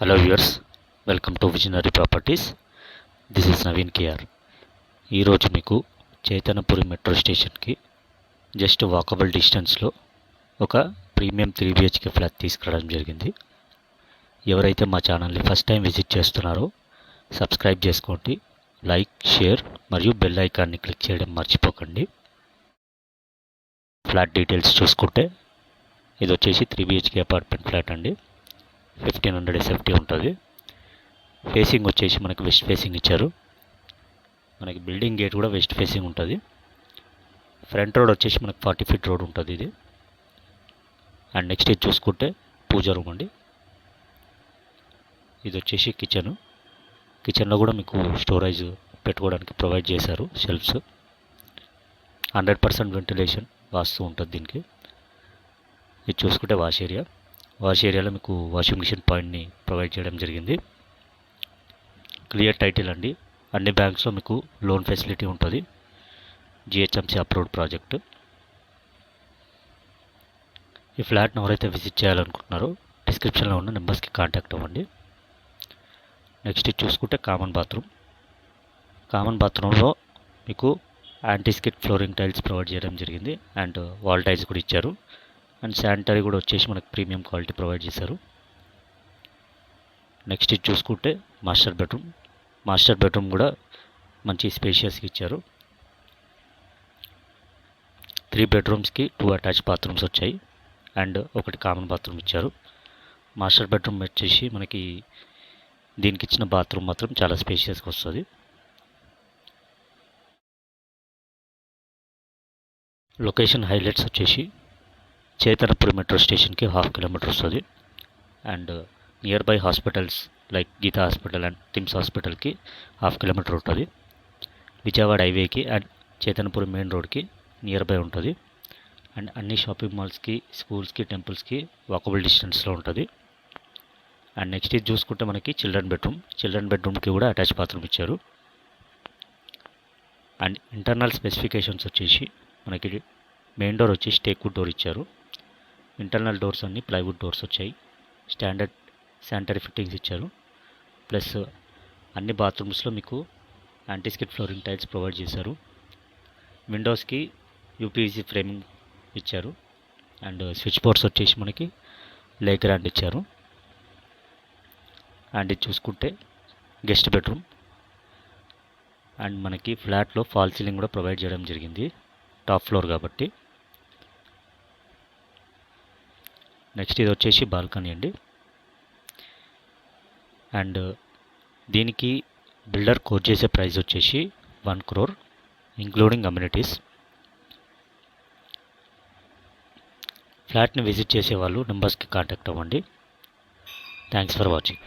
Hello viewers, welcome to visionary properties. This is Naveen KR. ఈరోజు మీకు Chaitanyapuri metro స్టేషన్కి just walkable డిస్టెన్స్లో ఒక ప్రీమియం 3 BHK ఫ్లాట్ తీసుకురావడం జరిగింది. ఎవరైతే మా ఛానల్ని ఫస్ట్ టైం విజిట్ చేస్తున్నారో సబ్స్క్రైబ్ చేసుకోండి, లైక్, షేర్ మరియు బెల్ ఐకాన్ని క్లిక్ చేయడం మర్చిపోకండి. ఫ్లాట్ డీటెయిల్స్ చూసుకుంటే ఇది వచ్చేసి 3 BHK అపార్ట్మెంట్ ఫ్లాట్ అండి. 1500 SFT ఉంటుంది. ఫేసింగ్ వచ్చేసి మనకి వెస్ట్ ఫేసింగ్ ఇచ్చారు. మనకి బిల్డింగ్ గేట్ కూడా వెస్ట్ ఫేసింగ్ ఉంటుంది. ఫ్రంట్ రోడ్ వచ్చేసి మనకి 40 feet రోడ్ ఉంటుంది ఇది. అండ్ నెక్స్ట్ ఇది చూసుకుంటే పూజ రూమ్ అండి. ఇది వచ్చేసి కిచెన్లో కూడా మీకు స్టోరేజ్ పెట్టుకోవడానికి ప్రొవైడ్ చేశారు. షెల్ఫ్స్ 100% వెంటిలేషన్ వాస్తు ఉంటుంది దీనికి. ఇది చూసుకుంటే వాష్ ఏరియాలో మీకు వాషింగ్ మిషన్ పాయింట్ని ప్రొవైడ్ చేయడం జరిగింది. క్లియర్ టైటిల్ అండి. అన్ని బ్యాంక్స్లో మీకు లోన్ ఫెసిలిటీ ఉంటుంది. GHMC approved project. ఈ ఫ్లాట్ని ఎవరైతే విజిట్ చేయాలనుకుంటున్నారో డిస్క్రిప్షన్లో ఉన్న నెంబర్స్కి కాంటాక్ట్ అవ్వండి. నెక్స్ట్ చూసుకుంటే కామన్ బాత్రూంలో మీకు యాంటీస్కిడ్ ఫ్లోరింగ్ టైల్స్ ప్రొవైడ్ చేయడం జరిగింది. అండ్ వాల్ టైల్స్ కూడా ఇచ్చారు. అండ్ శానిటరీ కూడా వచ్చేసి మనకు ప్రీమియం క్వాలిటీ ప్రొవైడ్ చేశారు. నెక్స్ట్ ఇది చూసుకుంటే మాస్టర్ బెడ్రూమ్ కూడా మంచి స్పేషియస్గా ఇచ్చారు. 3 bedrooms 2 అటాచ్ బాత్రూమ్స్ వచ్చాయి అండ్ ఒకటి కామన్ బాత్రూమ్ ఇచ్చారు. మాస్టర్ బెడ్రూమ్ వచ్చేసి మనకి దీనికి ఇచ్చిన బాత్రూమ్ మాత్రం చాలా స్పేషియస్గా వస్తుంది. లొకేషన్ హైలైట్స్ వచ్చేసి చైతన్యపురి మెట్రో స్టేషన్కి 1/2 kilometer వస్తుంది. And nearby hospitals like Geeta hospital and TIMS హాస్పిటల్కి 1/2 kilometer ఉంటుంది. విజయవాడ హైవేకి అండ్ చైతన్యపురి మెయిన్ రోడ్కి నియర్ బై ఉంటుంది. అండ్ అన్ని షాపింగ్ మాల్స్కి, స్కూల్స్కి, టెంపుల్స్కి వాకబుల్ డిస్టెన్స్లో ఉంటుంది. అండ్ నెక్స్ట్ ఇది చూసుకుంటే మనకి చిల్డ్రన్ బెడ్రూమ్కి కూడా అటాచ్ బాత్రూమ్ ఇచ్చారు. అండ్ ఇంటర్నల్ స్పెసిఫికేషన్స్ వచ్చేసి మనకి మెయిన్ డోర్ వచ్చి టేక్వుడ్ డోర్ ఇచ్చారు. ఇంటర్నల్ డోర్స్ అన్ని ప్లైవుడ్ డోర్స్ వచ్చాయి. స్టాండర్డ్ శానిటరీ ఫిట్టింగ్స్ ఇచ్చారు. ప్లస్ అన్ని బాత్రూమ్స్లో మీకు యాంటీస్కిడ్ ఫ్లోరింగ్ టైల్స్ ప్రొవైడ్ చేశారు. విండోస్కి UPVC ఫ్రేమింగ్ ఇచ్చారు. అండ్ స్విచ్ బోర్డ్స్ వచ్చేసి మనకి లేక్ గ్రాండ్ ఇచ్చారు. అండ్ ఇది చూసుకుంటే గెస్ట్ బెడ్రూమ్. అండ్ మనకి ఫ్లాట్లో ఫాల్ సీలింగ్ కూడా ప్రొవైడ్ చేయడం జరిగింది, టాప్ ఫ్లోర్ కాబట్టి. నెక్స్ట్ ఇది వచ్చేసి బాల్కనీ అండి. అండ్ దీనికి బిల్డర్ కోట్ చేసే ప్రైస్ వచ్చేసి 1 crore ఇంక్లూడింగ్ అమ్యూనిటీస్. ఫ్లాట్ని విజిట్ చేసే వాళ్ళు నెంబర్స్కి కాంటాక్ట్ అవ్వండి. Thanks for watching.